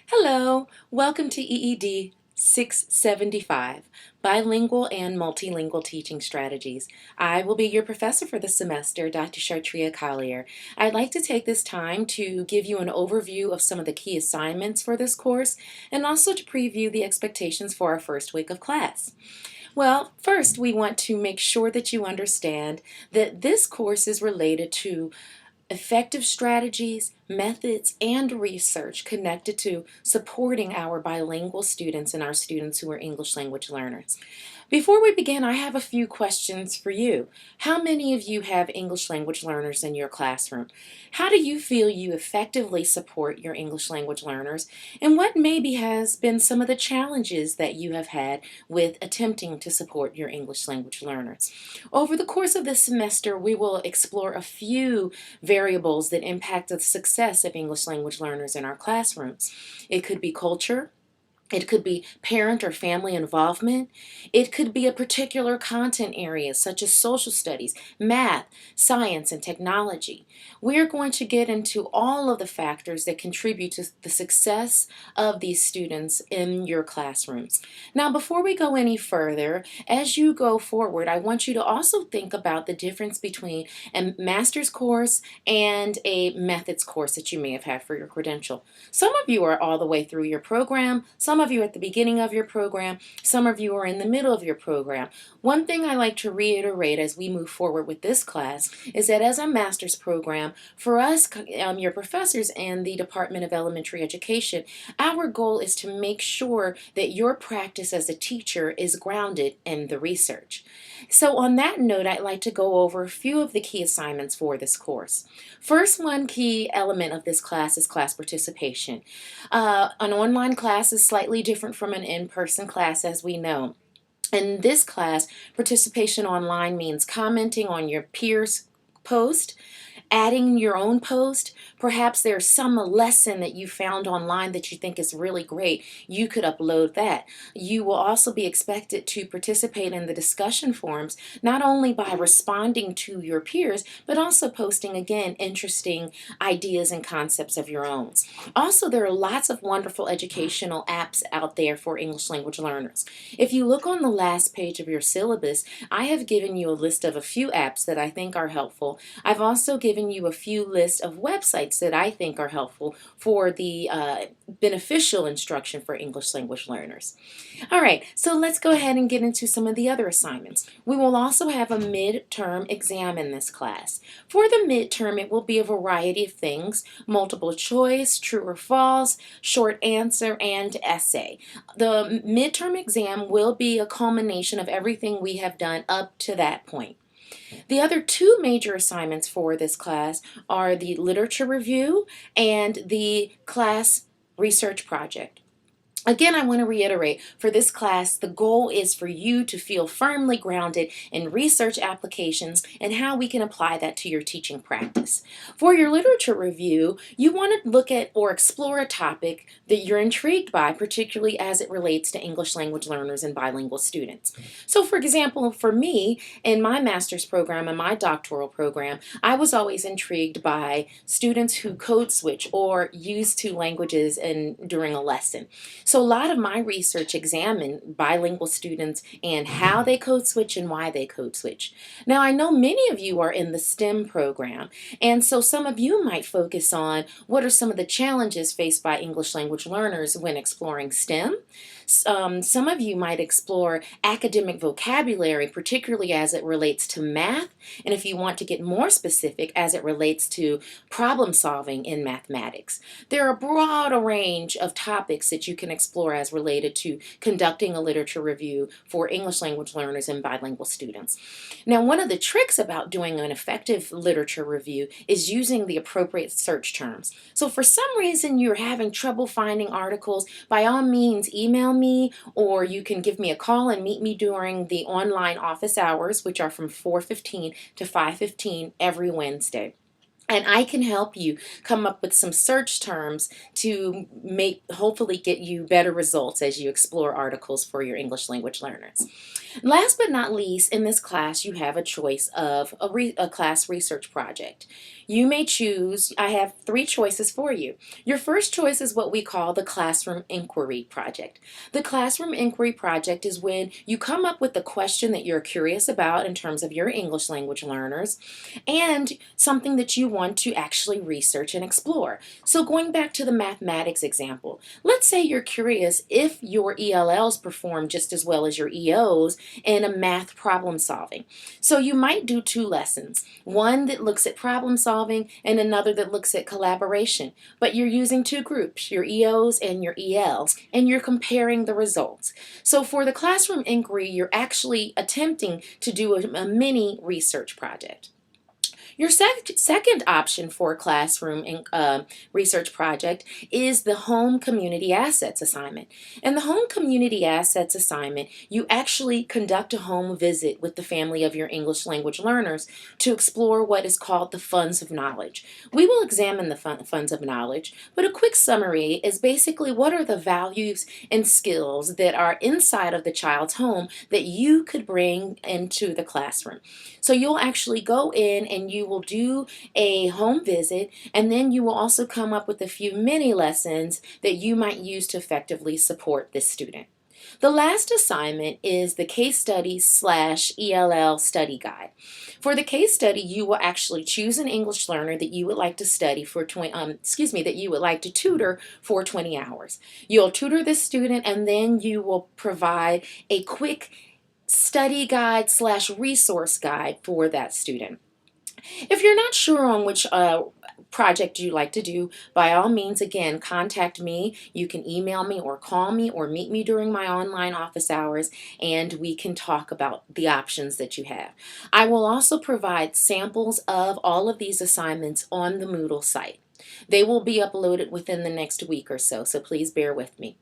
Hello, welcome to EED 675, Bilingual and Multilingual Teaching Strategies. I will be your professor for the semester, Dr. Chartria Collier. I'd like to take this time to give you an overview of some of the key assignments for this course and also to preview the expectations for our first week of class. Well, first we want to make sure that you understand that this course is related to effective strategies, methods, and research connected to supporting our bilingual students and our students who are English language learners. Before we begin, I have a few questions for you. How many of you have English language learners in your classroom? How do you feel you effectively support your English language learners? And what maybe has been some of the challenges that you have had with attempting to support your English language learners? Over the course of this semester, we will explore a few variables that impact the success of English language learners in our classrooms. It could be culture. It could be parent or family involvement. It could be a particular content area such as social studies, math, science, and technology. We're going to get into all of the factors that contribute to the success of these students in your classrooms. Now, before we go any further, as you go forward, I want you to also think about the difference between a master's course and a methods course that you may have had for your credential. Some of you are all the way through your program. Some of you are at the beginning of your program. Some of you are in the middle of your program. One thing I like to reiterate as we move forward with this class is that as a master's program, for us, your professors in the Department of Elementary Education, our goal is to make sure that your practice as a teacher is grounded in the research. So on that note, I'd like to go over a few of the key assignments for this course. First, one key element of this class is class participation. An online class is slightly different from an in-person class, as we know. In this class, participation online means commenting on your peers' post, adding your own post. Perhaps there's some lesson that you found online that you think is really great. You could upload that. You will also be expected to participate in the discussion forums, not only by responding to your peers, but also posting, again, interesting ideas and concepts of your own. Also, there are lots of wonderful educational apps out there for English language learners. If you look on the last page of your syllabus, I have given you a list of a few apps that I think are helpful. I've also given you a few lists of websites that I think are helpful for the beneficial instruction for English language learners. All right, so let's go ahead and get into some of the other assignments. We will also have a midterm exam in this class. For the midterm, it will be a variety of things: multiple choice, true or false, short answer, and essay. The midterm exam will be a culmination of everything we have done up to that point. The other two major assignments for this class are the literature review and the class research project. Again, I want to reiterate, for this class, the goal is for you to feel firmly grounded in research applications and how we can apply that to your teaching practice. For your literature review, you want to look at or explore a topic that you're intrigued by, particularly as it relates to English language learners and bilingual students. So, for example, for me, in my master's program and my doctoral program, I was always intrigued by students who code switch or use two languages during a lesson. So a lot of my research examined bilingual students and how they code switch and why they code switch. Now, I know many of you are in the STEM program, and so some of you might focus on what are some of the challenges faced by English language learners when exploring STEM. Some of you might explore academic vocabulary, particularly as it relates to math, and if you want to get more specific, as it relates to problem solving in mathematics. There are a broad range of topics that you can explore as related to conducting a literature review for English language learners and bilingual students. Now, one of the tricks about doing an effective literature review is using the appropriate search terms. So for some reason you're having trouble finding articles, by all means email me, or you can give me a call and meet me during the online office hours, which are from 4:15 to 5:15 every Wednesday. And I can help you come up with some search terms to hopefully get you better results as you explore articles for your English language learners. Last but not least, in this class, you have a choice of a class research project. You may choose, I have three choices for you. Your first choice is what we call the classroom inquiry project. The classroom inquiry project is when you come up with a question that you're curious about in terms of your English language learners and something that you want to actually research and explore. So going back to the mathematics example, let's say you're curious if your ELLs perform just as well as your EOs in a math problem solving. So you might do two lessons, one that looks at problem solving and another that looks at collaboration. But you're using two groups, your EOs and your ELs, and you're comparing the results. So for the classroom inquiry, you're actually attempting to do a mini research project. Your second option for a classroom research project is the home community assets assignment. In the home community assets assignment, you actually conduct a home visit with the family of your English language learners to explore what is called the funds of knowledge. We will examine the funds of knowledge, but a quick summary is basically what are the values and skills that are inside of the child's home that you could bring into the classroom. So you'll actually go in and you will do a home visit, and then you will also come up with a few mini lessons that you might use to effectively support this student. The last assignment is the case study / ELL study guide. For the case study, you will actually choose an English learner that you would like to study for that you would like to tutor for 20 hours. You'll tutor this student, and then you will provide a quick study guide / resource guide for that student. If you're not sure on which project you'd like to do, by all means, again, contact me. You can email me or call me or meet me during my online office hours, and we can talk about the options that you have. I will also provide samples of all of these assignments on the Moodle site. They will be uploaded within the next week or so please bear with me.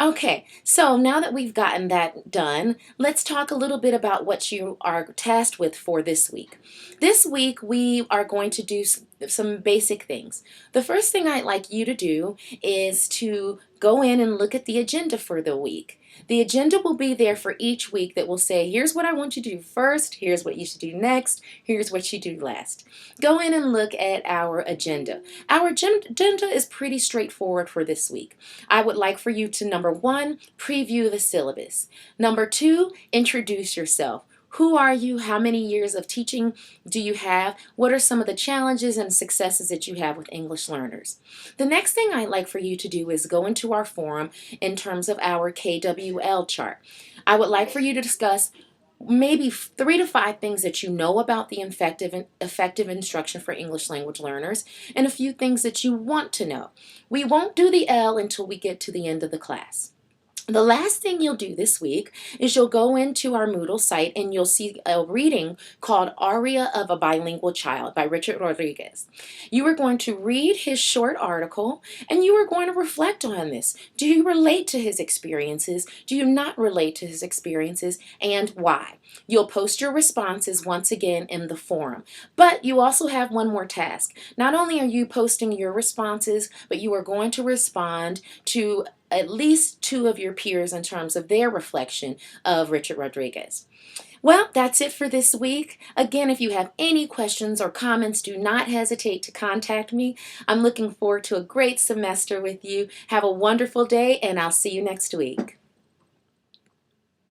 Okay, so now that we've gotten that done, let's talk a little bit about what you are tasked with for this week. This week, we are going to do some basic things. The first thing I'd like you to do is to go in and look at the agenda for the week. The agenda will be there for each week that will say, here's what I want you to do first, here's what you should do next, here's what you do last. Go in and look at our agenda. Our agenda is pretty straightforward for this week. I would like for you to, number one, preview the syllabus. Number two, introduce yourself. Who are you? How many years of teaching do you have? What are some of the challenges and successes that you have with English learners? The next thing I'd like for you to do is go into our forum in terms of our KWL chart. I would like for you to discuss maybe 3 to 5 things that you know about the effective instruction for English language learners, and a few things that you want to know. We won't do the L until we get to the end of the class. The last thing you'll do this week is you'll go into our Moodle site and you'll see a reading called Aria of a Bilingual Child by Richard Rodriguez. You are going to read his short article and you are going to reflect on this. Do you relate to his experiences? Do you not relate to his experiences, and why? You'll post your responses once again in the forum. But you also have one more task. Not only are you posting your responses, but you are going to respond to at least 2 of your peers in terms of their reflection of Richard Rodriguez. Well, that's it for this week. Again, if you have any questions or comments, do not hesitate to contact me. I'm looking forward to a great semester with you. Have a wonderful day, and I'll see you next week.